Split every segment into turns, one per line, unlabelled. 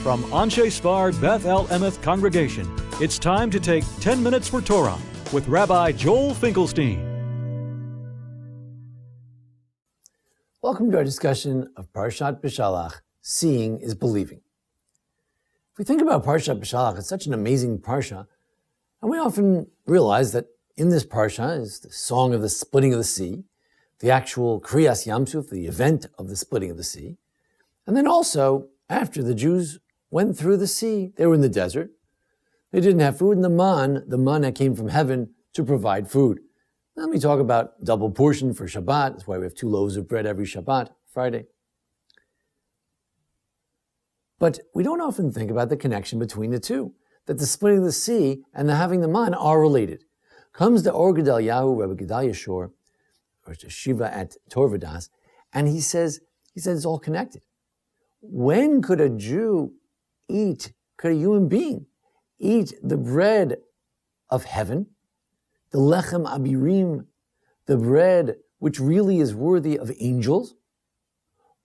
From Anshei Sphard-Beth Emeth congregation, it's time to take 10 minutes for Torah with Rabbi Joel Finkelstein.
Welcome to our discussion of Parshat Beshalach, Seeing is Believing. If we think about Parshat Beshalach, it's such an amazing parsha, and we often realize that in this parsha is the song of the splitting of the sea, the actual Kriyas Yamsuf, the event of the splitting of the sea, and then also, after the Jews went through the sea, they were in the desert, they didn't have food, and the manna came from heaven to provide food. Then we talk about double portion for Shabbat. That's why we have 2 loaves of bread every Shabbat, Friday. But we don't often think about the connection between the two, that the splitting of the sea and the having the manna are related. Comes the Or Gedaliahu, Rabbi Gedalia Shor, or Shiva at Torah, and he says it's all connected. When could a Jew could a human being eat the bread of heaven, the lechem abirim, the bread which really is worthy of angels?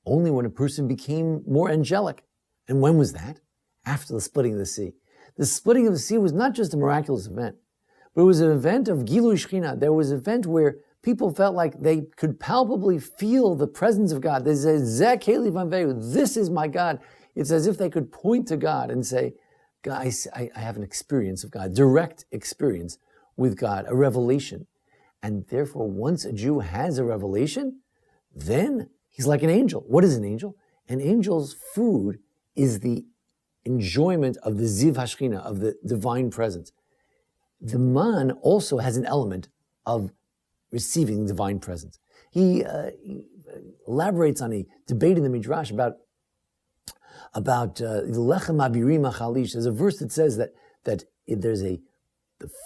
Only when a person became more angelic. And when was that? After the splitting of the sea. The splitting of the sea was not just a miraculous event, but it was an event of Gilui Shechina. There was an event where people felt like they could palpably feel the presence of God. They say, Zeh Keli Vanvehu, this is my God. It's as if they could point to God and say, God, I have an experience of God, direct experience with God, a revelation. And therefore, once a Jew has a revelation, then he's like an angel. What is an angel? An angel's food is the enjoyment of the Ziv Hashchina, of the divine presence. The man also has an element of receiving divine presence. He elaborates on a debate in the Midrash about the lechem abirim achalish. There's a verse that says that there's the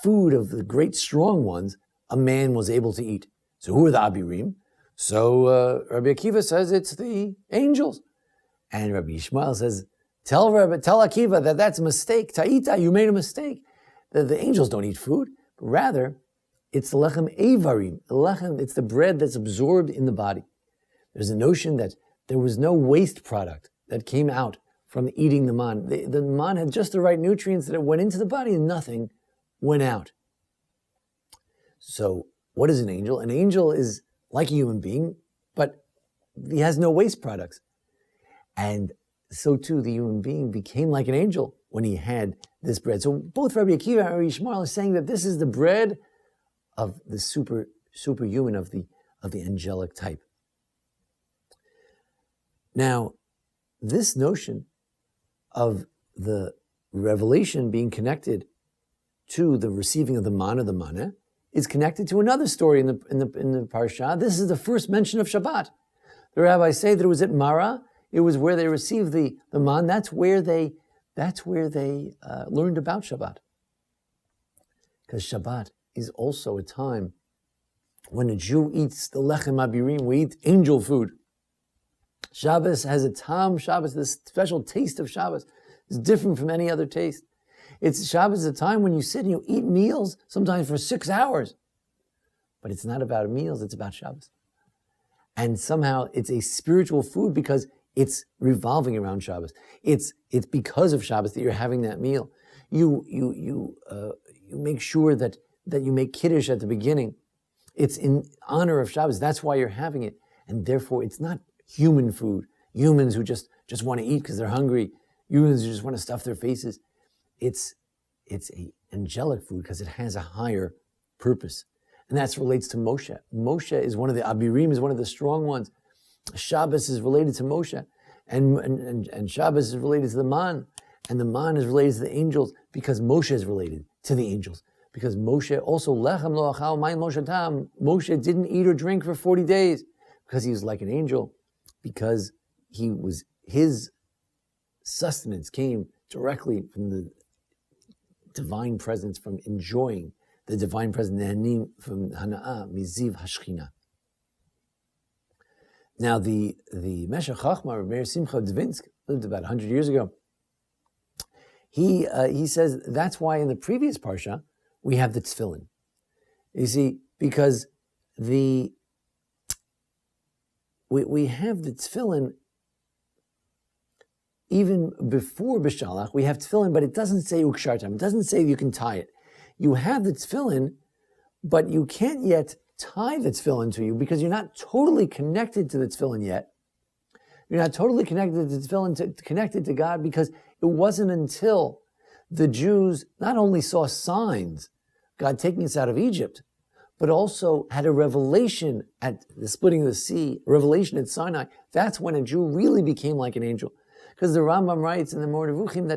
food of the great strong ones a man was able to eat. So who are the abirim? So Rabbi Akiva says it's the angels. And Rabbi Yishmael says, tell Akiva that that's a mistake. Ta'ita, you made a mistake. The angels don't eat food, but rather it's the lechem evarim. The lechem, it's the bread that's absorbed in the body. There's a notion that there was no waste product that came out from eating the man. The man had just the right nutrients that it went into the body and nothing went out. So what is an angel? An angel is like a human being, but he has no waste products. And so too, the human being became like an angel when he had this bread. So both Rabbi Akiva and Rabbi Yishmael are saying that this is the bread of the superhuman, of the angelic type. Now, this notion of the revelation being connected to the receiving of the manna is connected to another story in the parsha. This is the first mention of Shabbat. The rabbis say that it was at Marah. It was where they received the man. That's where they learned about Shabbat. Because Shabbat is also a time when a Jew eats the lechem abirim. We eat angel food. Shabbos has a tam Shabbos, this special taste of Shabbos. It's different from any other taste. Shabbos is a time when you sit and you eat meals, sometimes for 6 hours. But it's not about meals, it's about Shabbos. And somehow it's a spiritual food because it's revolving around Shabbos. It's because of Shabbos that you're having that meal. You make sure that you make Kiddush at the beginning. It's in honor of Shabbos. That's why you're having it. And therefore, it's not human food. Humans who just want to eat because they're hungry. Humans who just want to stuff their faces. It's a angelic food because it has a higher purpose. And that relates to Moshe. Moshe is one of the Abirim, is one of the strong ones. Shabbos is related to Moshe. And Shabbos is related to the man. And the man is related to the angels because Moshe is related to the angels. Because Moshe also, lechem lo achal mayim Moshe tam. Moshe didn't eat or drink for 40 days because he was like an angel. Because his sustenance came directly from the divine presence, from enjoying the divine presence, from hana'ah, miziv hashchina. Now, the Meshech Chachma, Rabbi Meir Simcha Dvinsk, lived about 100 years ago. He says that's why in the previous parsha we have the tefillin. You see, because we have the tefillin even before Beshalach, we have tefillin, but it doesn't say ukshartam. It doesn't say you can tie it. You have the tefillin, but you can't yet tie the tefillin to you because you're not totally connected to the tefillin yet. You're not totally connected to the tefillin, connected to God, because it wasn't until the Jews not only saw signs, God taking us out of Egypt, but also had a revelation at the splitting of the sea, a revelation at Sinai. That's when a Jew really became like an angel. Because the Rambam writes in the Moreh Nevuchim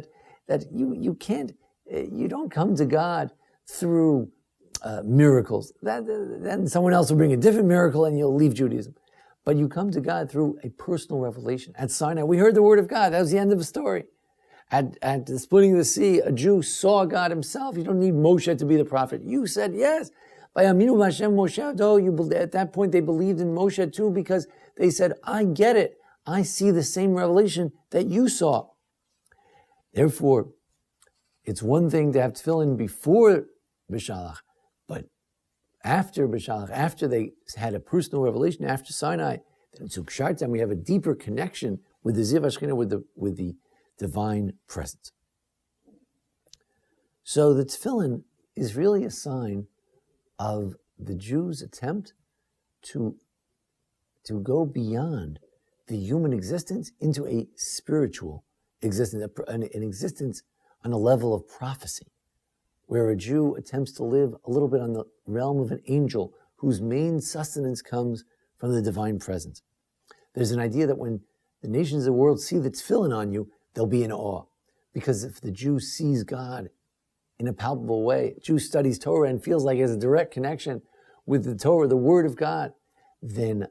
that you don't come to God through miracles. Then someone else will bring a different miracle and you'll leave Judaism. But you come to God through a personal revelation. At Sinai, we heard the word of God. That was the end of the story. At the splitting of the sea, a Jew saw God himself. You don't need Moshe to be the prophet. You said yes. By Aminu Hashem Moshe, at that point they believed in Moshe too, because they said, I get it. I see the same revelation that you saw. Therefore, it's one thing to have tefillin before Beshalach, but after Beshalach, after they had a personal revelation, after Sinai, then it's Ukshartam, we have a deeper connection with the Ziv HaShekhinah, with the divine presence. So the tefillin is really a sign of the Jews' attempt to go beyond the human existence into a spiritual existence, an existence on a level of prophecy, where a Jew attempts to live a little bit on the realm of an angel whose main sustenance comes from the divine presence. There's an idea that when the nations of the world see the tefillin on you, they'll be in awe. Because if the Jew sees God in a palpable way, a Jew studies Torah and feels like he has a direct connection with the Torah, the Word of God, then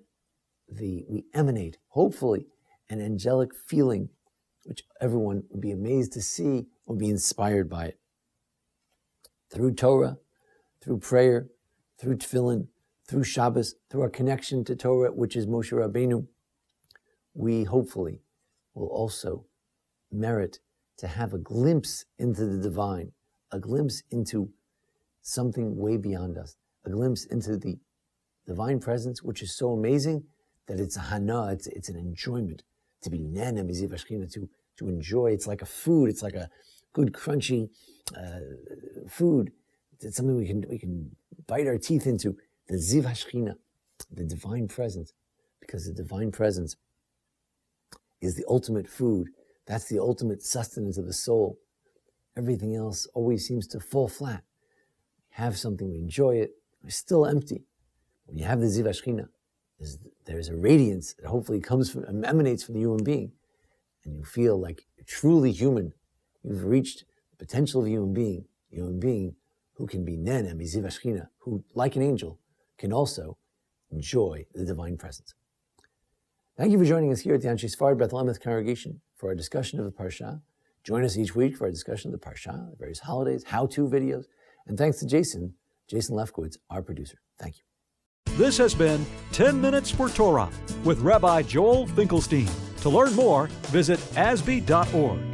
we emanate, hopefully, an angelic feeling, which everyone would be amazed to see, would be inspired by it. Through Torah, through prayer, through tefillin, through Shabbos, through our connection to Torah, which is Moshe Rabbeinu, we hopefully will also merit to have a glimpse into the divine, a glimpse into something way beyond us, a glimpse into the divine presence, which is so amazing that it's a hana, it's an enjoyment to be nana miziv hashchina, to enjoy. It's like a food. It's like a good crunchy food. It's something we can bite our teeth into. The ziv hashchina, the divine presence, because the divine presence is the ultimate food. That's the ultimate sustenance of the soul. Everything else always seems to fall flat. We have something, we enjoy it, we're still empty. When you have the ziv hashchina, there's a radiance that hopefully emanates from the human being, and you feel like you're truly human. You've reached the potential of a human being who can be nena miziv hashchina, who, like an angel, can also enjoy the divine presence. Thank you for joining us here at the Anshei Sphard-Beth Emeth congregation for our discussion of the Parsha. Join us each week for our discussion of the Parsha, the various holidays, how-to videos, and thanks to Jason Lefkowitz, our producer. Thank you.
This has been 10 Minutes for Torah with Rabbi Joel Finkelstein. To learn more, visit asb.org.